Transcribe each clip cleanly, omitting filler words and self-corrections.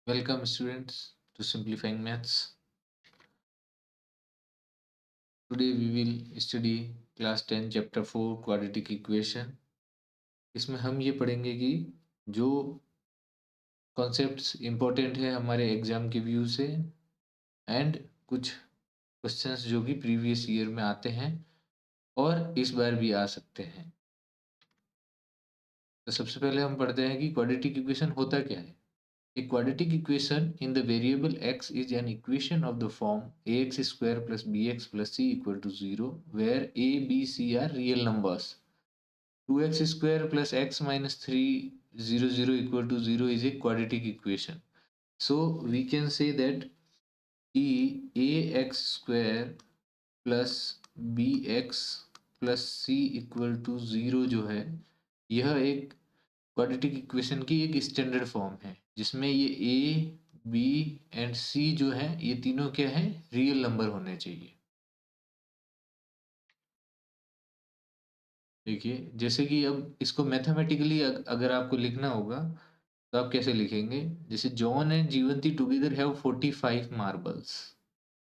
Welcome students to Simplifying Maths. Today we will study class 10 chapter 4 quadratic equation. इसमें हम ये पढ़ेंगे कि जो कॉन्सेप्ट्स इम्पोर्टेंट है हमारे एग्जाम के व्यू से एंड कुछ क्वेश्चंस जो कि प्रीवियस ईयर में आते हैं और इस बार भी आ सकते हैं। तो सबसे पहले हम पढ़ते हैं कि क्वाड्रेटिक इक्वेशन होता क्या है। A quadratic equation in the variable x is an equation of the form ax square plus bx plus c equal to 0 where a, b, c are real numbers. 2x square plus x minus 3 0 0 equal to 0 is a quadratic equation. So we can say that ax square plus bx plus c equal to 0 जो है यह एक quadratic equation की एक standard form है जिसमें ये A B and सी जो है ये तीनों क्या है रियल नंबर होने चाहिए। देखिए जैसे कि अब इसको मैथमेटिकली अगर आपको लिखना होगा तो आप कैसे लिखेंगे, जैसे John and Jeevanti together have 45 marbles.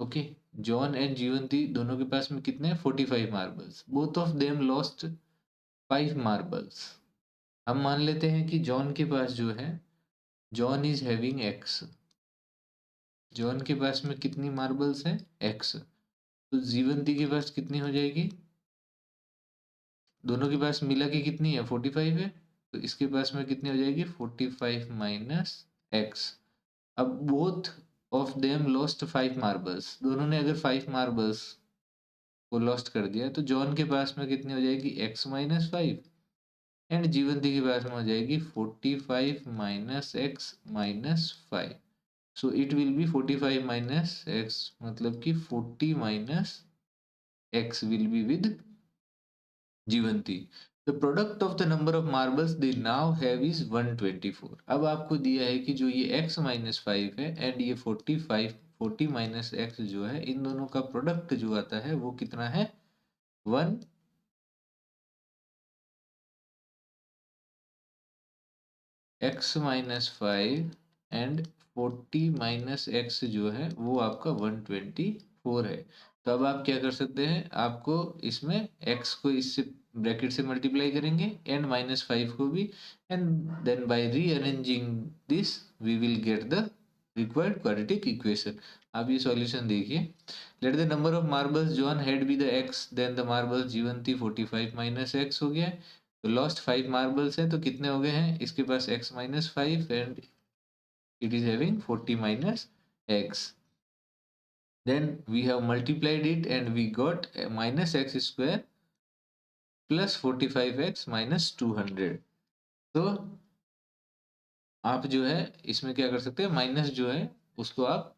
Okay, John and Jeevanti दोनों के पास में कितने हैं 45 marbles. Both of them lost 5 marbles. हम मान लेते हैं कि जॉन के पास जो है, John is having x, John के पास में कितनी मार्बल्स हैं एक्स, तो जीवंती के पास कितनी हो जाएगी, दोनों के पास मिला के कितनी है 45 है, तो इसके पास में कितनी हो जाएगी 45 माइनस एक्स। अब both of them lost 5 marbles, दोनों ने अगर 5 मार्बल्स को लॉस्ट कर दिया तो जॉन के पास में कितनी हो जाएगी एक्स माइनस 5 एंड जीवंती के पास में हो जाएगी 45 minus x minus 5। So it will be 45 minus x, मतलब कि 40 minus x will be with जीवंती। The product of the number of marbles they now have is 124। अब आपको दिया है कि जो ये x minus 5 है एंड ये 40 minus x जो है इन दोनों का प्रोडक्ट जो आता है वो कितना है 1। x minus 5 and 40 minus x जो है वो आपका 124 है। तो अब आप क्या कर सकते हैं, आपको इसमें x को इससे ब्रैकेट से मल्टीप्लाई करेंगे एंड -5 को भी, and then by rearranging this we will get the required quadratic equation. आप ये सॉल्यूशन देखिए। Let the number of marbles John had be the x, then the marbles Jeevanti 45 minus X हो गया। तो लॉस्ट 5 मार्बल्स हैं तो कितने हो गए हैं, इसके पास x minus 5 and it is having 40 minus x. Then we have multiplied it and we got minus x square plus 45x minus 200। तो आप जो है इसमें क्या कर सकते हैं, माइनस जो है उसको आप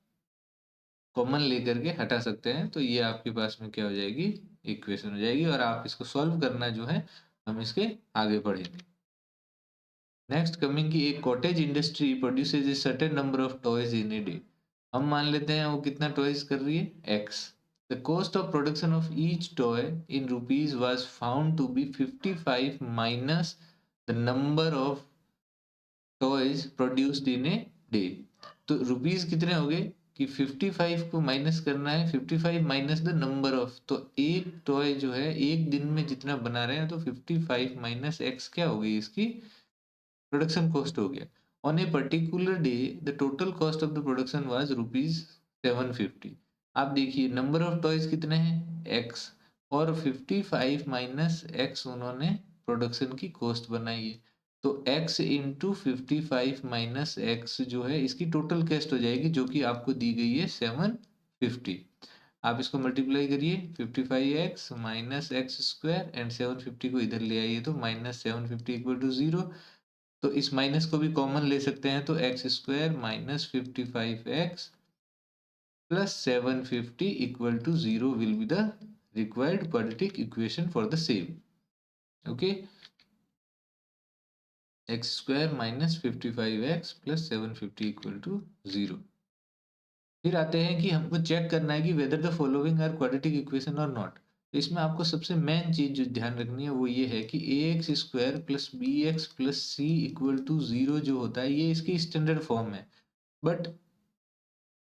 कॉमन लेकर के हटा सकते हैं, तो ये आपके पास में क्या हो जाएगी इक्वेशन हो जाएगी। और आप इसको सॉल्व करना जो है हम इसके आगे पढ़ेंगे। नेक्स्ट कमिंग की एक cottage industry produces a certain number of toys in a day. हम मान लेते हैं वो कितना टॉयज कर रही है x। The cost of production of each toy in rupees was found to be 55 minus the number of toys produced in a day. तो रुपीज कितने हो गए कि 55 को माइनस करना है, 55 माइनस द नंबर ऑफ, तो एक टॉय जो है एक दिन में जितना बना रहे हैं तो 55 माइनस x क्या हो गई इसकी प्रोडक्शन कॉस्ट हो गया। On a particular day the total cost of the production was rupees 750। आप देखिए नंबर ऑफ टॉयज कितने हैं x, और 55 माइनस x उन्होंने प्रोडक्शन की कॉस्ट बनाई है। तो x इंटू 55 माइनस एक्स जो है इसकी टोटल कॉस्ट हो जाएगी जो कि आपको दी गई है 750। आप इसको मल्टीप्लाई करिए 55x minus x square and 750 को इधर ले आइए तो माइनस 750 इक्वल टू 0। तो इस माइनस को भी कॉमन ले सकते हैं तो x square minus 55x plus 750 equal to 0 will be the required quadratic equation for the same. Okay, x square minus 55x plus 750 equal to 0। फिर आते हैं कि हमको चेक करना है कि whether the following are quadratic equation और not. तो इसमें आपको सबसे मेन चीज जो ध्यान रखनी है वो ये है कि ax square plus bx plus c equal to 0 जो होता है ये इसकी स्टैंडर्ड फॉर्म है। बट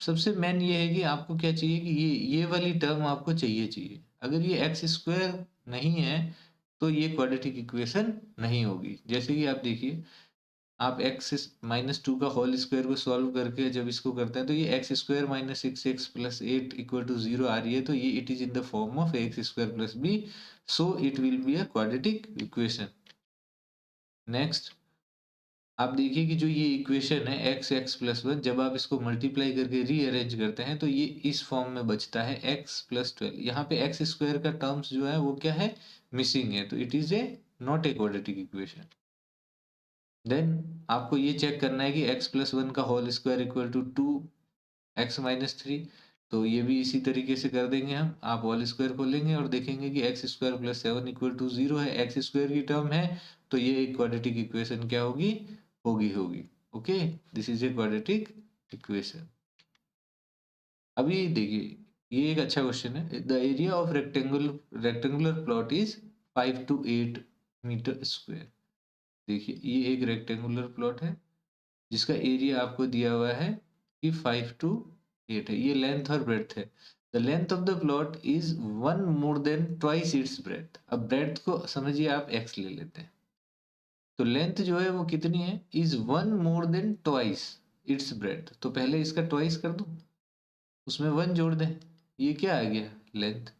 सबसे मेन ये है कि आपको क्या चाहिए कि ये वाली टर्म आपको चाहिए। अगर ये एक्स स्क्वायर नहीं है तो ये क्वाड्रेटिक इक्वेशन नहीं होगी। जैसे कि आप देखिए, आप एक्स माइनस टू का होल स्क्वायर को सॉल्व करके जब इसको करते हैं तो ये X square minus six X plus eight equal to zero आ रही है, तो ये it is in the form of X square plus B, so it will be a quadratic equation. Next आप देखिए कि जो ये इक्वेशन है एक्स एक्स प्लस वन, जब आप इसको मल्टीप्लाई करके रीअरेंज करते हैं तो ये इस फॉर्म में बचता है एक्स प्लस ट्वेल्व। यहाँ पे एक्स स्क्वायर का टर्म्स जो है वो क्या है, मिसिंग है, तो it is a not a quadratic equation. Then आपको ये चेक करना है कि एक्स प्लस वन का whole square equal to two x minus three, तो ये भी इसी तरीके से कर देंगे हम। आप होल स्क्वायर खोलेंगे और देखेंगे कि x square plus seven equal to zero है, एक्स स्क्वायर की टर्म है, तो ये एक क्वाड्रेटिक इक्वेशन क्या होगी, होगी। Okay, this is a quadratic equation. अभी देखिए, ये एक अच्छा क्वेश्चन है। The area of rectangular plot is 5 to 8 metre square. देखिए ये एक रेक्टेंगुलर प्लॉट है जिसका एरिया आपको दिया हुआ है कि 5 to 8 है, ये लेंथ और ब्रेड्थ है। The length of the plot is one more than twice its breadth. अब ब्रेड्थ को समझिए आप x ले लेते हैं, तो लेंथ जो है वो कितनी है, is one more than twice its breadth, तो पहले इसका ट्वाइस कर दूं, उसमें वन जोड़ दें, ये क्या आ गया, लेंथ।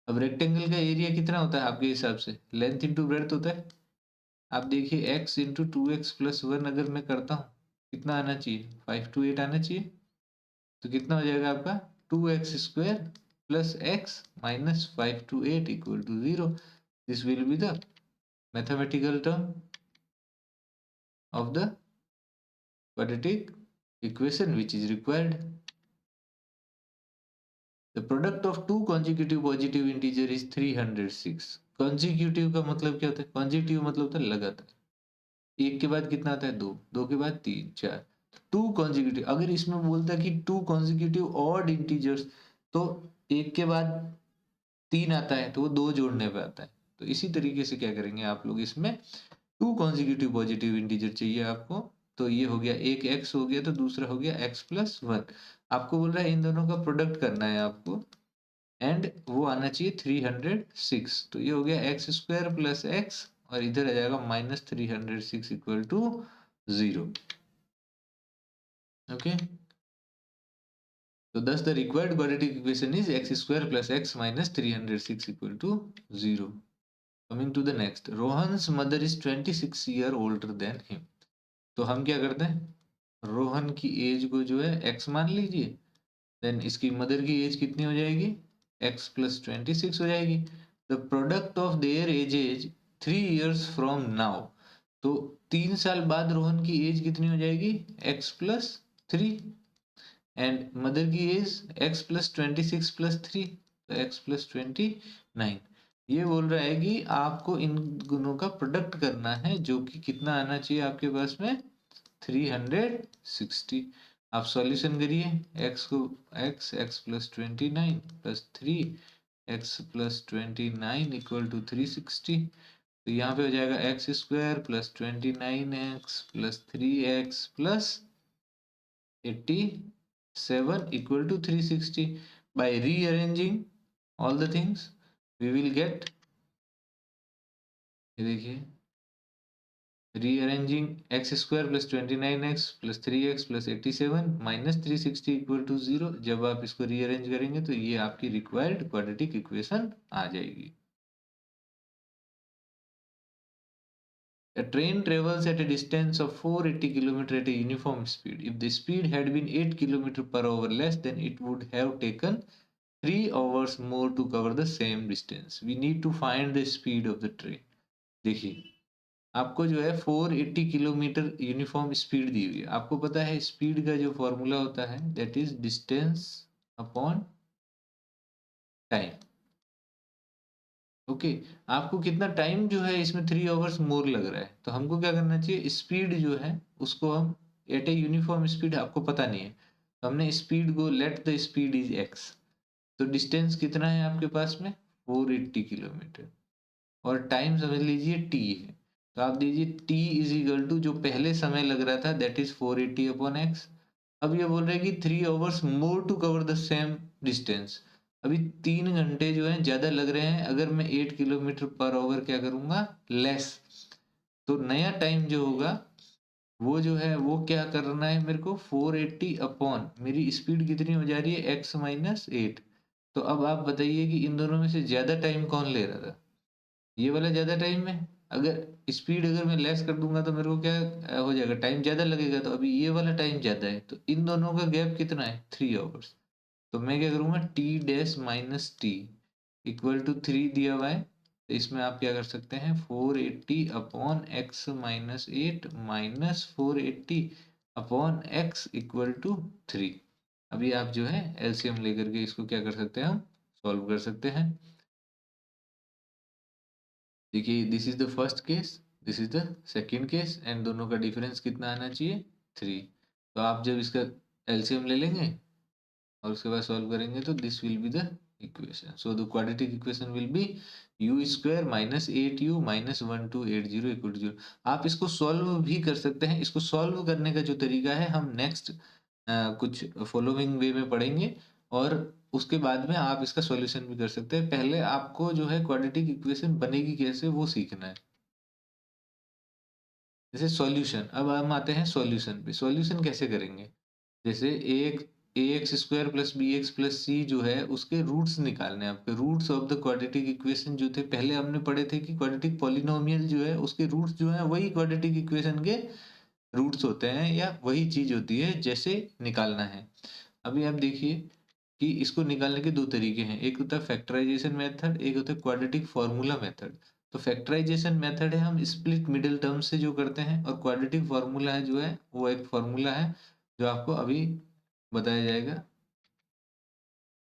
अब रेक्टेंगल का एरिया कितना होता है आपके हिसाब से, लेंथ इंटू ब्रेड्थ होता है। आप देखिए x into two x plus one अगर मैं करता हूँ, कितना आना चाहिए, 5 to 8 आना चाहिए, तो कितना हो जाएगा आपका, two x square plus x minus 5 to 8 equal to zero. This will be the mathematical term of the quadratic equation which is required. The product of two consecutive positive integer is 306. consecutive का मतलब क्या होता है, consecutive मतलब होता है लगातार, एक के बाद कितना आता है, दो, दो के बाद तीन, चार, टू कॉन्जिक्यूटिव। अगर इसमें बोलता है कि टू कॉन्जिक्यूटिव ऑड इंटीजर्स, तो एक के बाद तीन आता है तो वो दो जोड़ने पे आता है। तो इसी तरीके से क्या करेंगे आप लोग, इसमें टू कॉन्जिक्यूटिव पॉजिटिव इंटीजर चाहिए आपको, तो ये हो गया, एक x हो गया तो दूसरा हो गया x प्लस वन। आपको बोल रहा है इन दोनों का प्रोडक्ट करना है आपको, एंड वो आना चाहिए 306, तो ये हो गया एक्स स्क्वायर प्लस एक्स, और इधर आ जाएगा minus 306 equal to zero. Okay, तो thus the required quadratic equation is x square plus x minus 306 equal to 0. Coming to the next, Rohan's mother is 26 year older than him. तो हम क्या करते हैं, रोहन की एज को जो है x मान लीजिए, देन इसकी मदर की एज कितनी हो जाएगी, x प्लस 26 हो जाएगी। The product of their age is 3 years from now, तो 3 साल बाद रोहन की एज कितनी हो जाएगी, x plus three, and mother की age x plus 26 plus three, तो x प्लस 29। ये बोल रहा है कि आपको इन गुणों का प्रोडक्ट करना है, जो कि कितना आना चाहिए आपके पास में, 360। आप सॉल्यूशन करिए, x को x plus 29 plus three, x plus 29 equal to 360, तो यहाँ पे हो जाएगा x square plus 29x plus 3x plus 87 equal to 360. By rearranging all the things, we will get, ये देखिए, rearranging x square plus 29x plus 3x plus 87 minus 360 equal to 0, जब आप इसको rearrange करेंगे तो ये आपकी required quadratic equation आ जाएगी। A train travels at a distance of 480 km at a uniform speed. If the speed had been 8 km per hour less, then it would have taken 3 hours more to cover the same distance. We need to find the speed of the train. देखिए, आपको जो है 480 kilometre uniform speed दी हुई है। आपको पता है speed का जो फॉर्मूला होता है, that is distance upon time. Okay, आपको कितना टाइम जो है इसमें 3 आवर्स मोर लग रहा है, तो हमको क्या करना चाहिए, स्पीड जो है उसको हम एट ए यूनिफॉर्म स्पीड, आपको पता नहीं है, तो हमने स्पीड को let the speed is x, तो डिस्टेंस कितना है आपके पास में, 480 किलोमीटर, और टाइम समझ लीजिए टी है, तो आप दीजिए टी इज इक्वल टू जो पहले समय लग रहा था दैट इज 480 अपॉन एक्स, अब ये बोल रहे हैं कि 3 hours more to cover the same distance. अभी 3 घंटे जो हैं ज़्यादा लग रहे हैं अगर मैं 8 किलोमीटर पर आवर क्या करूँगा लेस। तो नया टाइम जो होगा वो जो है वो क्या करना है मेरे को 480 अपॉन मेरी स्पीड कितनी हो जा रही है x माइनस 8। तो अब आप बताइए कि इन दोनों में से ज़्यादा टाइम कौन ले रहा था? ये वाला ज़्यादा टाइम है। अगर स्पीड अगर मैं लेस कर दूँगा तो मेरे को क्या हो जाएगा टाइम ज़्यादा लगेगा तो अभी ये वाला टाइम ज़्यादा है। तो इन दोनों का गैप कितना है? 3 आवर्स। तो मैं क्या करूँगा t dash minus t equal to 3 दिया हुआ है। तो इसमें आप क्या कर सकते हैं 480 upon x minus 8 minus 480 upon x equal to 3। अभी आप जो है एलसीएम लेकर के इसको क्या कर सकते हैं हम सॉल्व कर सकते हैं। देखिए this is the first case, this is the second case and दोनों का डिफरेंस कितना आना चाहिए 3। तो आप जब इसका एलसीएम ले लेंगे और उसके बाद सॉल्व करेंगे तो this will be the equation. So the quadratic equation will be u square minus 8u minus 1280 equal to 0। आप इसको सॉल्व भी कर सकते हैं। इसको सॉल्व करने का जो तरीका है हम नेक्स्ट कुछ फॉलोइंग वे में पढ़ेंगे और उसके बाद में आप इसका सॉल्यूशन भी कर सकते हैं। पहले आपको जो है क्वाड्रेटिक इक्वेशन बनेगी कैसे वो सीखना है। जैसे सॉल्यूशन, अब हम आते हैं सॉल्यूशन पे। सॉल्यूशन कैसे करेंगे? जैसे एक A X square plus B X plus C जो है उसके रूट्स निकालने हैं आपके। Roots of the quadratic equation जो थे पहले हमने पढ़े थे कि क्वाड्रेटिक पॉलिनोमियल जो है उसके रूट्स जो है वही क्वाड्रेटिक इक्वेशन के रूट्स होते हैं या वही चीज होती है जैसे निकालना है। अभी आप देखिए कि इसको निकालने के दो तरीके हैं, एक होता है फैक्टराइजेशन मेथड, एक होता है क्वाड्रेटिक फॉर्मूला मेथड। तो फैक्टराइजेशन मेथड है हम स्प्लिट मिडिल टर्म से जो करते हैं और क्वाड्रेटिक फॉर्मूला है जो है वो एक फॉर्मूला है जो आपको अभी बताया जाएगा।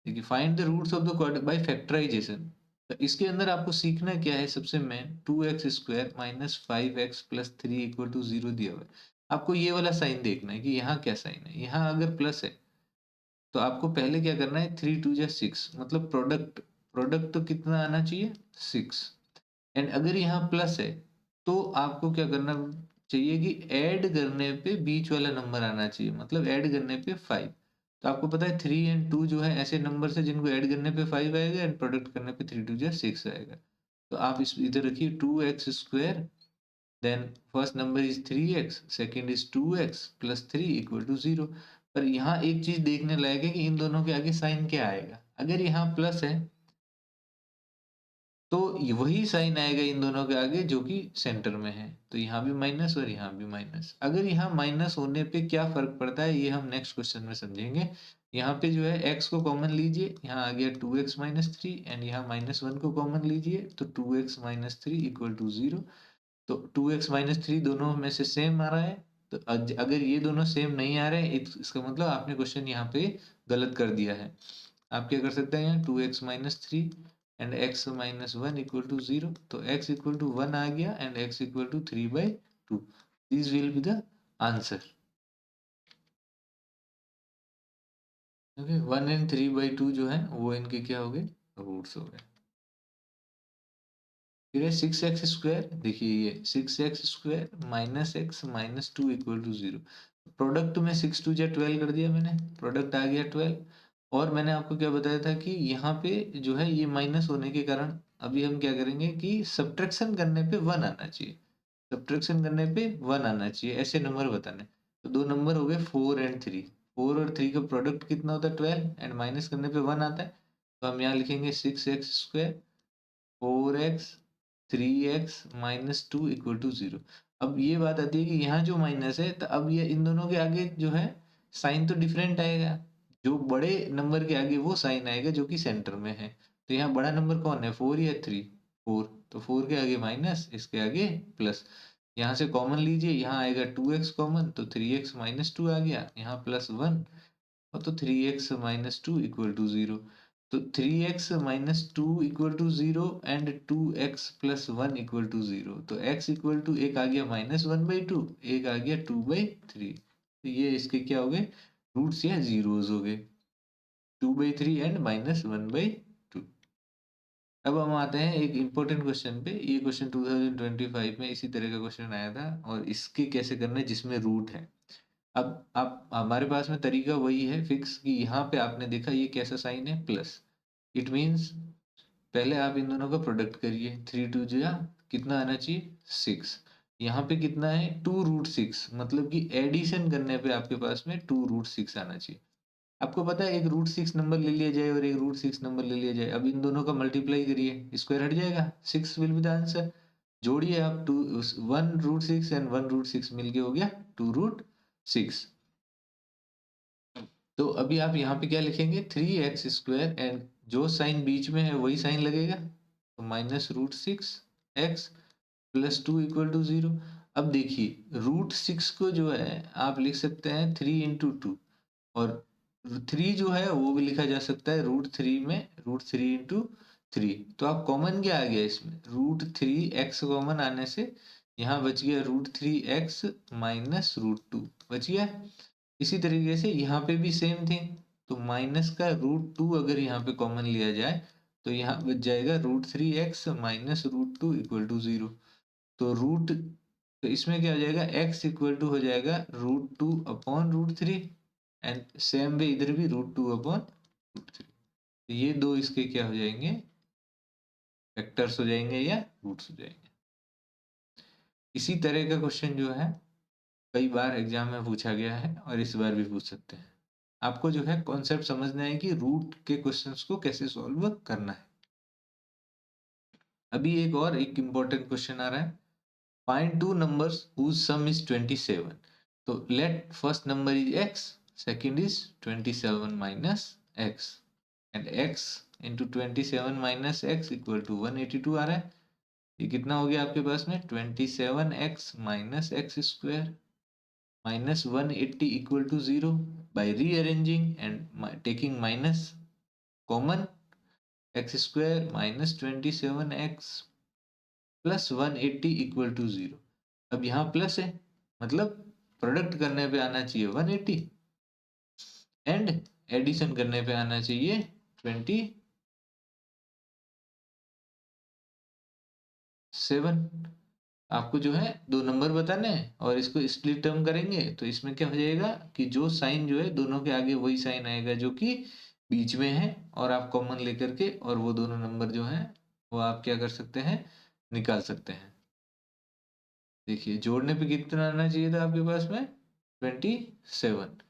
देखिए find the roots of the quadratic by factorisation. तो इसके अंदर आपको सीखना क्या है सबसे main 2x square minus 5x plus 3 equal to 0 दिया हुआ है। आपको ये वाला साइन देखना है कि यहाँ क्या साइन है। यहाँ अगर प्लस है तो आपको पहले क्या करना है 3 2 जा 6 मतलब प्रोडक्ट। प्रोडक्ट तो कितना आना चाहिए 6। एंड अगर यहाँ प्लस है तो आपको क्या करना चाहिए कि ऐड करने पे बीच वाला नंबर आना चाहिए, मतलब ऐड करने पे 5। तो आपको पता है 3 एंड 2 जो है ऐसे नंबर है जिनको ऐड करने पे 5 आएगा एंड प्रोडक्ट करने पे 3 2 जा 6 आएगा। तो आप इस इधर रखिए 2x square then first number is 3x second is 2x plus 3 equal to 0। पर यहाँ एक चीज देखने लायक है कि इन दोनों के आगे साइन क्या आएगा। अगर यहाँ प्लस है तो वही साइन आएगा इन दोनों के आगे जो कि सेंटर में है। तो यहाँ भी माइनस और यहाँ भी माइनस। अगर यहाँ माइनस होने पे क्या फर्क पड़ता है ये हम नेक्स्ट क्वेश्चन में समझेंगे। यहाँ पे जो है x को कॉमन लीजिए, यहाँ आ गया 2x माइनस 3 एंड यहाँ -1 को कॉमन लीजिए तो 2x माइनस 3 इक्वल टू 0। तो 2x माइनस 3 दोनों में से सेम आ रहा है। तो अगर ये दोनों सेम नहीं आ रहे हैं इसका मतलब आपने क्वेश्चन यहाँ पे गलत कर दिया है। आप क्या कर सकते हैं यहाँ 2x minus 3 and x minus 1 equal to 0। तो x इक्वल टू 1 आ गया and x equal to 3/2। This will be the answer. Okay 1 and 3/2 जो है वो इनके क्या हो गए रूट्स हो गए। फिर है 6x स्क्वायर। देखिए ये 6x square minus x minus 2 equal to 0। Product में 6 2 जा 12 कर दिया मैंने, प्रोडक्ट आ गया 12। और मैंने आपको क्या बताया था कि यहाँ पे जो है ये माइनस होने के कारण अभी हम क्या करेंगे कि सब्ट्रैक्शन करने पे 1 आना चाहिए। सब्ट्रैक्शन करने पे 1 आना चाहिए ऐसे नंबर बताने। तो दो नंबर हो गए 4 एंड 3। 4 और 3 का प्रोडक्ट कितना होता है 12 एंड माइनस करने पे 1 आता है। तो हम यहाँ लिखेंगे 6x square 4x 3x minus 2 equal to 0। अब ये बात आती है कि यहाँ जो माइनस है तो अब ये इन दोनों के आगे जो है साइन तो डिफरेंट आएगा। जो बड़े नंबर के आगे वो साइन आएगा जो कि सेंटर में है। तो यहाँ बड़ा नंबर कौन है 4 या 3? 4। तो 4 के आगे माइनस इसके आगे प्लस। यहाँ से कॉमन लीजिए, यहाँ आएगा 2x कॉमन तो 3x माइनस 2 आ गया, यहाँ +1 और तो 3x माइनस 2 इक्वल टू 0। तो 3x minus 2 equal to 0 and 2x plus 1 equal to 0। तो x इक्वल टू एक आ गया -1/2, एक आ गया 2/3। तो ये इसके क्या हो गए रूट्स या जीरोस हो गए 2/3 एंड -1/2। अब हम आते हैं एक इम्पोर्टेंट क्वेश्चन पे। ये क्वेश्चन 2025 में इसी तरह का क्वेश्चन आया था और इसके कैसे करना है जिसमें रूट है। अब आप हमारे पास में तरीका वही है फिक्स कि यहाँ पे आपने देखा ये कैसा साइन है प्लस, इट मीन्स पहले आप इन दोनों का प्रोडक्ट करिए, 3 2 जा कितना आना चाहिए 6, यहाँ पे कितना है 2√6, मतलब कि एडिशन करने पे आपके पास में 2√6 आना चाहिए। आपको पता है एक √6 नंबर ले लिया जाए और एक √6 नंबर ले लिया जाए, अब इन दोनों का मल्टीप्लाई करिए, स्क्वायर हट जाएगा, 6 विल बी द आंसर। जोड़िए आप 1√6 एंड 1√6 मिलके हो गया 2√6। तो अभी आप यहाँ पे क्या लिखेंगे 3x² एंड जो साइन बीच में है वही साइन लगेगा, तो -√6x +2 = 0। अब देखिए √6 को जो है आप लिख सकते हैं 3 × 2, और 3 जो है वो भी लिखा जा सकता है √3 में, √3 × 3। तो आप कॉमन क्या आ गया इसमें, √3x कॉमन आने से यहाँ बच गया √3x -√2 बच गया। इसी तरीके से यहाँ पे भी सेम थिंग, तो माइनस का √2 अगर यहाँ पे कॉमन लिया जाए तो यहाँ बच जाएगा √3x -√2 = 0। तो इसमें क्या हो जाएगा x हो जाएगा √2/√3 एंड सेम वे इधर भी √2/√3। तो ये दो इसके क्या हो जाएंगे वेक्टर्स हो जाएंगे या रूट्स हो जाएंगे। इसी तरह का क्वेश्चन जो है कई बार एग्जाम में पूछा गया है और इस बार भी पूछ सकते हैं। आपको जो है कॉन्सेप्ट समझना है कि रूट के क्वेश्चंस को कैसे सॉल्व करना है। अभी एक इम्पोर्टेंट क्वेश्चन आ रहा है, find two numbers whose sum is 27। तो let first number is x, second is 27 minus x, and x into 27 minus x = 182 आ रहा है। ये कितना हो गया आपके पास में 27x minus x² minus 180 = 0। by rearranging and taking minus common, x² minus 27x plus 180 = 0। अब यहाँ प्लस है मतलब प्रोडक्ट करने पे आना चाहिए 180 एंड एडिशन करने पे आना चाहिए 27। आपको जो है दो नंबर बताने हैं और इसको स्प्लिट टर्म करेंगे तो इसमें क्या हो जाएगा कि जो साइन जो है दोनों के आगे वही साइन आएगा जो कि बीच में है, और आप कॉमन लेकर के और वो दोनों नंबर जो हैं वो आप क्या कर सकते हैं निकाल सकते हैं। देखिए जोड़ने पे कितना आना चाहिए था आपके पास में 27,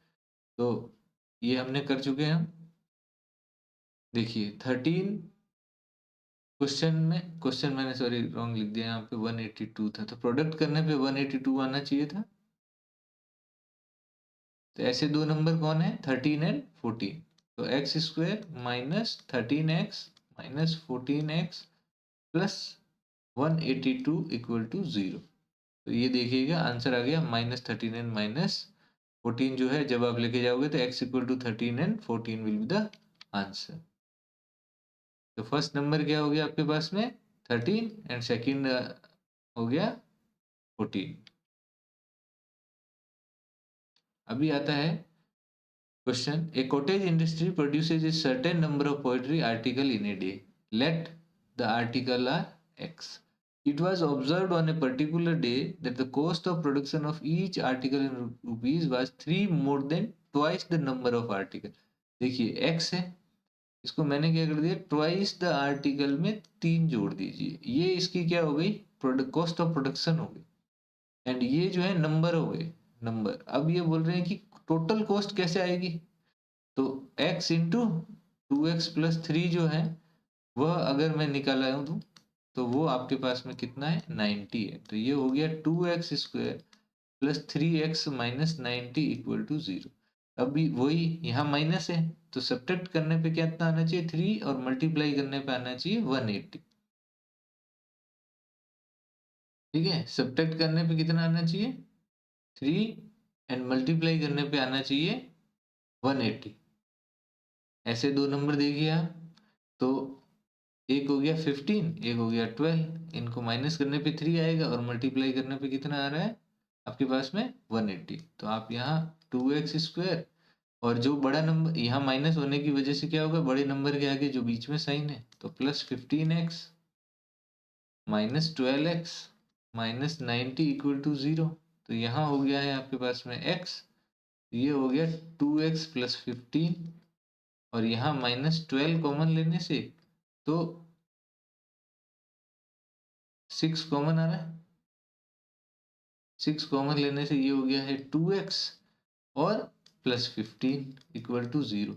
तो ये हमने कर चुके हैं हम। देखिए 13 क्वेश्चन मैंने सॉरी रॉन्ग लिख दिया, यहाँ पे 182 था, तो प्रोडक्ट करने पे 182 आना चाहिए था। तो ऐसे दो नंबर कौन है 13 एंड 14, तो x² minus 13x minus 14x plus 182 = 0। तो ये देखिएगा आंसर आ गया -13 एंड -14 जो है जब आप लेके जाओगे तो x = 13 and 14 will be the answer. तो फर्स्ट नंबर क्या हो गया आपके पास में 13 एंड सेकंड हो गया 14। अभी आता है question, a cottage industry produces a certain number of poetry article in a day, let the article are x। It was observed on a particular day that the cost of production of each article in rupees was 3 more than twice the number of article। देखिए x है, इसको मैंने क्या कर दिया twice the article में 3 जोड़ दीजिए, ये इसकी क्या हो गई कॉस्ट ऑफ प्रोडक्शन हो गई, एंड ये जो है नंबर हो गए नंबर। अब ये बोल रहे हैं कि टोटल कॉस्ट कैसे आएगी, तो x इंटू 2x + 3 जो है वह अगर मैं निकाला हूँ तो वो आपके पास में कितना है 90 है, तो ये हो गया 2x² + 3x - 90 = 0। अभी वही यहाँ माइनस है तो सब्ट्रैक्ट करने पे कितना आना चाहिए 3 और मल्टीप्लाई करने पे आना चाहिए 180। ठीक है, सब्ट्रैक्ट करने पे कितना आना चाहिए 3 एंड मल्टीप्लाई करने पे आना चाहिए 180। ऐसे दो नंबर देखिए आप, तो एक हो गया 15, एक हो गया 12, इनको माइनस करने पे 3 आएगा और मल्टीप्लाई करने पे कितना आ रहा है आपके पास में 180। तो आप यहाँ 2x² और जो बड़ा नंबर यहाँ माइनस होने की वजह से क्या होगा बड़े नंबर के आगे जो बीच में साइन है तो +15x -12x -90 = 0। तो यहाँ हो गया है आपके पास में x ये हो गया 2x प्लस 15 और यहाँ -12 कॉमन लेने से तो 6 कॉमन आ रहा है। 6 कॉमन लेने से ये हो गया है 2x और प्लस 15 इक्वल टू 0।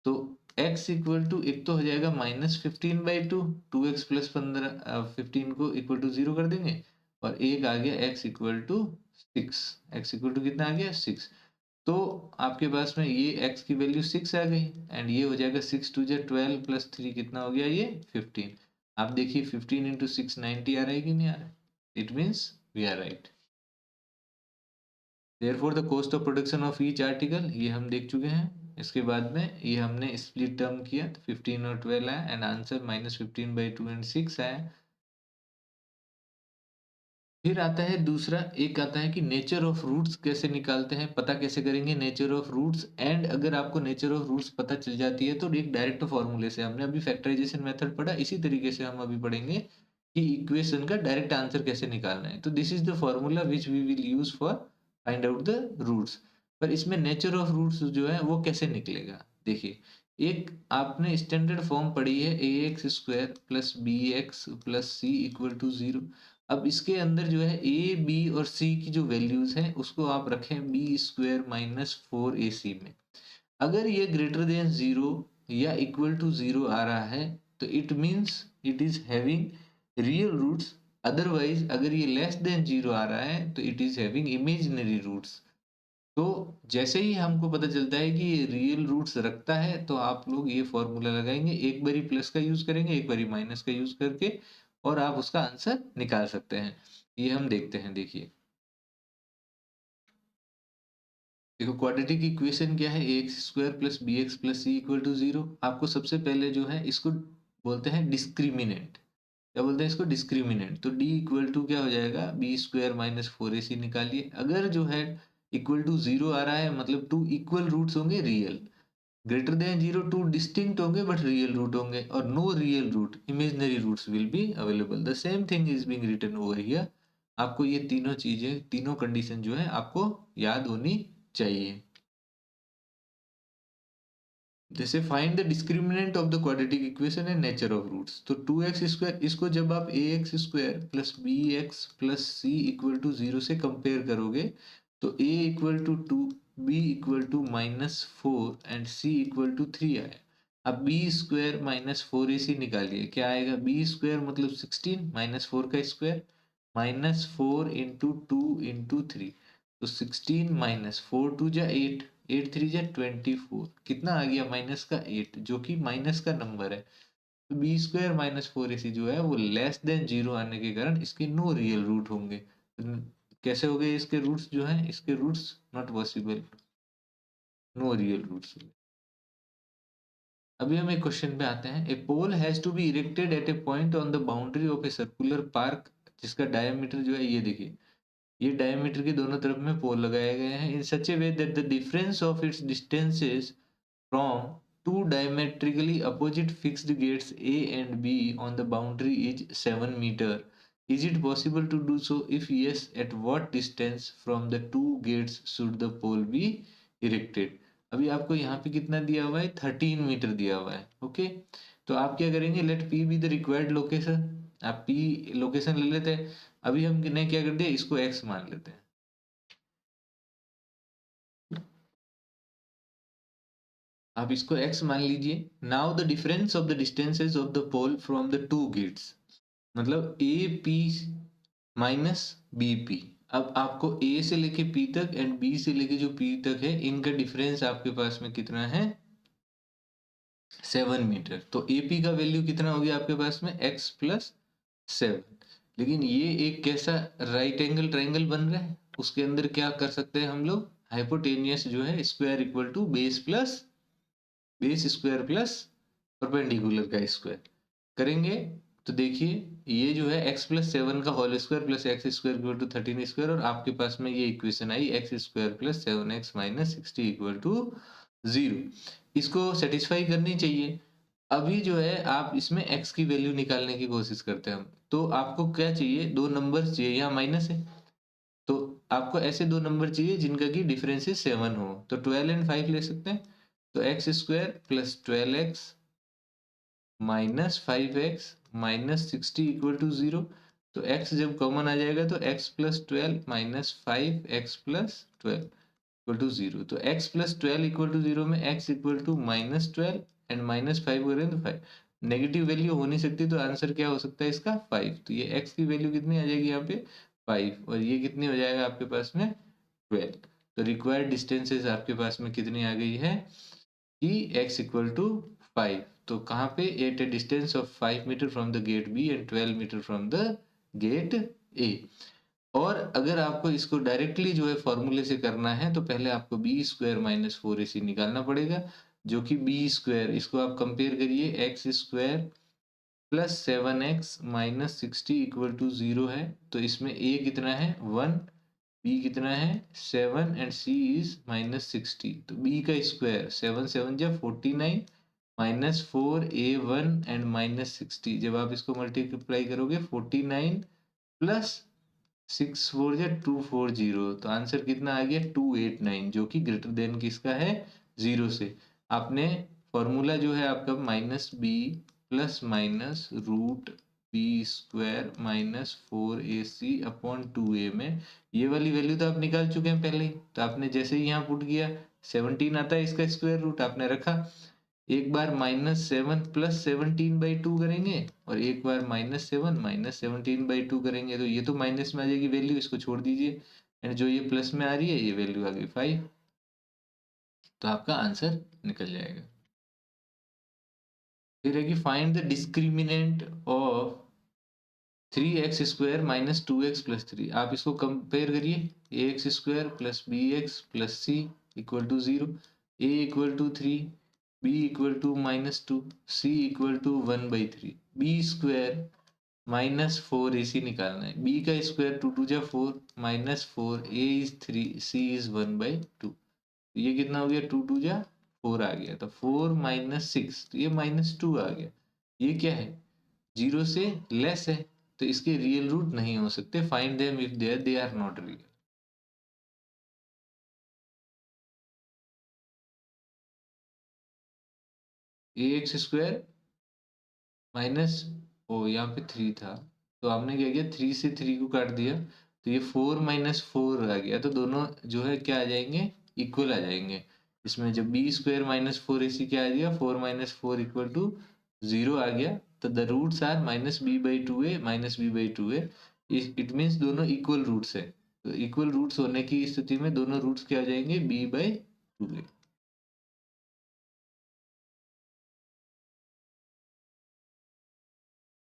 तो x इक्वल टू एक तो हो जाएगा -15/2, 2x प्लस 15 को इक्वल टू 0 कर देंगे और एक आ गया x equal to 6। x equal to कितना आ गया 6। तो आपके पास में ये x की वैल्यू 6 आ गई एंड ये हो जाएगा 6 2 जा 12 प्लस 3 कितना हो गया ये 15। आप देखिए 15 इंटू 6 90 आ रहा है कि नहीं आ रहा है। It means we are right. Therefore the cost of production of each article ये हम देख चुके हैं। इसके बाद में ये हमने स्प्लिट टर्म किया तो 15 और 12 आया एंड आंसर -15/2 एंड 6 आया। फिर आता है दूसरा, एक आता है कि नेचर ऑफ रूट्स कैसे निकालते हैं, पता कैसे करेंगे नेचर ऑफ रूट्स। एंड अगर आपको नेचर ऑफ रूट्स पता चल जाती है तो एक डायरेक्ट फॉर्मूले से, हमने अभी फैक्टराइजेशन मेथड पढ़ा, इसी तरीके से हम अभी पढ़ेंगे कि इक्वेशन का डायरेक्ट आंसर कैसे निकालना है। तो this is the formula which we will use for find out the roots. पर इसमें नेचर ऑफ रूट्स जो है वो कैसे निकलेगा, देखिए एक आपने स्टैंडर्ड फॉर्म पढ़ी है ax² plus bx plus c equal to 0। अब इसके अंदर जो है ए बी और सी की जो वैल्यूज हैं उसको आप रखें b² -4ac में। अगर ये ग्रेटर देन 0 या इक्वल टू 0 आ रहा है तो it means it is having real roots. Otherwise अगर ये लेस देन 0 आ रहा है तो it is having imaginary roots. तो जैसे ही हमको पता चलता है कि ये रियल रूट्स रखता है तो आप लोग ये फॉर्मूला लगाएंगे, एक बारी प्लस का यूज करेंगे एक बारी माइनस का यूज करके और आप उसका आंसर निकाल सकते हैं। ये हम देखते हैं, देखिए देखो क्वाड्रेटिक इक्वेशन क्या है, ax² plus bx plus c equal to 0। आपको सबसे पहले जो है इसको बोलते हैं डिस्क्रिमिनेंट। क्या बोलते हैं इसको, डिस्क्रिमिनेंट। तो d इक्वल टू क्या हो जाएगा b² -4ac निकालिए। अगर जो है इक्वल टू 0 आ रहा है मतलब टू इक्वल रूट्स होंगे real, greater than 0 two distinct होंगे बट रियल रूट होंगे और no real root imaginary roots will be available. The same thing is being written over here. आपको ये तीनों चीजें, तीनों कंडीशन जो है आपको याद होनी चाहिए। जैसे find the discriminant of the quadratic equation and nature of roots. तो 2x², इसको जब आप ax² plus bx plus c equal to 0 से कंपेयर करोगे तो a equal to 2, b equal to -4 and c equal to 3 आया। अब b² -4ac निकालिए, क्या आएगा, b² मतलब 16 -4 का स्क्वायर -4 इंटू 2 इंटू 3। तो 16 -4 2 जा 8, 8 3 जा 24, कितना आ गया -8 जो कि माइनस का नंबर है। तो b² -4ac जो है वो लेस देन 0 आने के कारण इसके नो रियल रूट होंगे। कैसे हो गए इसके रूट्स, जो है इसके roots not possible, no real roots. अभी हम एक क्वेश्चन पे आते हैं। A pole has to be erected at a point on the boundary of a circular park जिसका डायमीटर जो है, ये देखिए ये डायमीटर के दोनों तरफ में पोल लगाए गए हैं in such a way that the difference of its distances from two diametrically opposite fixed gates A and B on the boundary is 7 meter. Is it possible to do so? If yes, at what distance from the two gates should the pole be erected? अभी आपको यहाँ पे कितना दिया हुआ है, 13 metre दिया हुआ है। ओके, तो आप क्या करेंगे, let P be the required location. आप P लोकेशन ले लेते हैं। अभी हमने क्या कर दिया, इसको X मान लेते हैं। आप इसको x मान लीजिए। Now the difference of the distances of the pole from the two gates, मतलब A P minus B P. अब आपको a से लेके p तक एंड b से लेके जो p तक है इनका डिफरेंस आपके पास में कितना है, 7 मीटर। तो AP का वैल्यू कितना हो गया आपके पास में, x प्लस 7। लेकिन ये एक कैसा राइट एंगल ट्राइंगल बन रहा है, उसके अंदर क्या कर सकते हैं हम लोग, हाइपोटेनियस जो है square equal to base square plus perpendicular का स्क्वायर करेंगे। तो देखिए ये जो है x प्लस 7 का whole square plus x square equal to 13 square और आपके पास में ये इक्वेशन आई x² plus 7x minus 60 equal to 0। इसको सेटिस्फाई करनी चाहिए। अभी जो है आप इसमें x की वैल्यू निकालने की कोशिश करते हैं हम, तो आपको क्या चाहिए, दो नंबर्स चाहिए, यहाँ माइनस है तो आपको ऐसे दो नंबर चाहिए जिनका की डिफरेंस 7 हो, तो 12 एंड 5 ले सकते हैं। तो x square plus 12x minus 5x minus 60 equal to 0। तो x जब कॉमन आ जाएगा तो x plus 12 minus 5x plus 12 equal to 0। तो x प्लस 12 इक्वल टू 0 में x equal to minus 12 and minus 5 करें तो 5। नेगेटिव वैल्यू हो नहीं सकती, तो आंसर क्या हो सकता है इसका 5। तो ये x की वैल्यू कितनी आ जाएगी यहाँ पे 5, और ये कितनी हो जाएगा आपके पास में 12। तो रिक्वायर्ड डिस्टेंसेस आपके पास में कितनी आ गई है कि x इक्वल टू 5। तो कहाँ पे at a distance of 5 metre from the gate B and 12 metre from the gate A. और अगर आपको इसको डायरेक्टली जो है फॉर्मूले से करना है तो पहले आपको बी स्क्वायर माइनस 4ac निकालना पड़ेगा, जो कि बी स्क्वायर, इसको आप कंपेयर करिए, x square plus 7x minus 60 equal to 0 है। तो इसमें a कितना है 1, b कितना है 7 एंड c इज माइनस 60। तो b का स्क्वायर 7 7 जा 49 माइनस 4a1 एंड माइनस 60। जब आप इसको मल्टीप्लाई करोगे 49 प्लस 6 4 जा 240, तो आंसर कितना आ गया 289, जो कि ग्रेटर देन किसका है 0 से। आपने फॉर्मूला जो है आपका minus b plus minus root b square minus 4ac upon 2a में ये वाली वैल्यू तो आप निकाल चुके हैं पहले ही। तो आपने जैसे ही यहाँ पुट किया 17 आता है, इसका स्क्वायर रूट आपने रखा। एक बार -7 प्लस 17/2 करेंगे और एक बार -7 माइनस 17/2 करेंगे, तो ये तो माइनस में आ जाएगी वैल्यू, इसको छोड़ दीजिए, एंड जो ये प्लस में आ रही है ये वैल्यू आ गई 5। तो आपका आंसर निकल जाएगा। फिर है कि find the discriminant of 3x square minus 2x plus 3। आप इसको कंपेयर करिए, ax square plus bx plus c equal to 0, a equal to 3, b equal to -2, c equal to 1/3। b square minus 4ac निकालना है, b का square 2 2 जा 4 minus 4, a is 3, c is 1/2। ये कितना हो गया 2 2 जा 4 आ गया, तो 4 माइनस 6, तो ये -2 आ गया। ये क्या है 0 से लेस है, तो इसके रियल रूट नहीं हो सकते। Find them if they are not real. A X square minus, ओ यहाँ पे 3 था, तो आपने क्या किया 3 से 3 को काट दिया, तो ये 4 माइनस 4 आ गया, तो दोनों जो है क्या आ जाएंगे इक्वल आ जाएंगे। इसमें जब बी स्क्वायर माइनस 4ac क्या आ गया 4 माइनस 4 इक्वल टू 0 आ गया। तो the roots are -b/2a minus b/2a। It means दोनों इक्वल रूट्स है, तो इक्वल रूट्स होने की स्थिति में दोनों रूट्स क्या हो जाएंगे b/2a।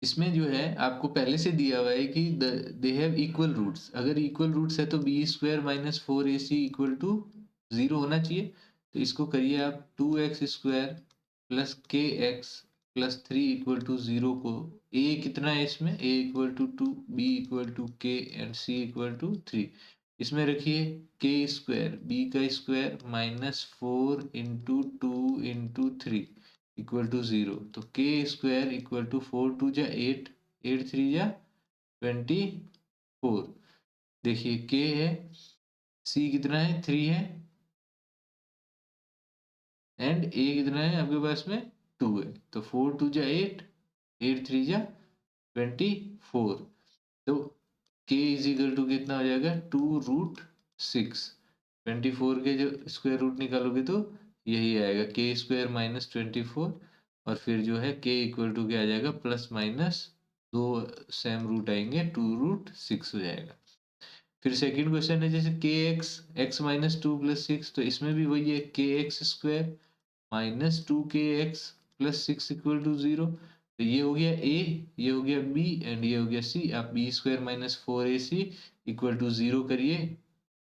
इसमें जो है आपको पहले से दिया हुआ है कि दे हैव इक्वल रूट्स। अगर इक्वल रूट्स है तो b square minus 4ac equal to 0 होना चाहिए। तो इसको करिए आप 2x square plus k x plus 3 equal to 0 को, a कितना है इसमें a equal to 2, b equal to k and c equal to 3। इसमें रखिए के स्क्वायर b का स्क्वायर minus 4 into 2 into 3 equal to 0। तो के स्क्वायर इक्वल टू 4 2 जा 8, 8 3 जा 24। देखिए के है, सी कितना है 3 है, एंड ए कितना है आपके पास में 2 है। तो 4 2 जा 8, 8 3 जा 24। तो के इज इक्वल टू कितना हो जाएगा 2√6। 24 के जो स्क्वायर रूट निकालोगे तो यही आएगा के स्क्वायर माइनस 24, और फिर जो है के इक्वल टू क्या आ जाएगा प्लस माइनस दो सेम रूट आएंगे 2√6 हो जाएगा। फिर सेकंड क्वेश्चन है जैसे के एक्स एक्स माइनस 2 प्लस 6, तो इसमें भी वही है k x square minus 2kx प्लस 6 इक्वल टू 0। तो ये हो गया a, ये हो गया b एंड ये हो गया c। आप b square minus 4ac equal to 0 करिए,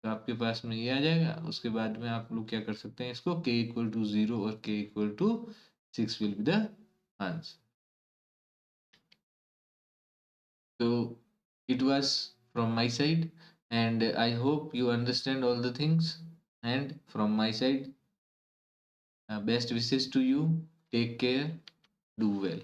तो आपके पास में ये आ जाएगा। उसके बाद में आप लोग क्या कर सकते हैं, इसको k इक्वल टू 0 और k equal to 6 will be the answer. So it was from my side, and I hope you understand all the things, and from my side best wishes to you. Take care, do well.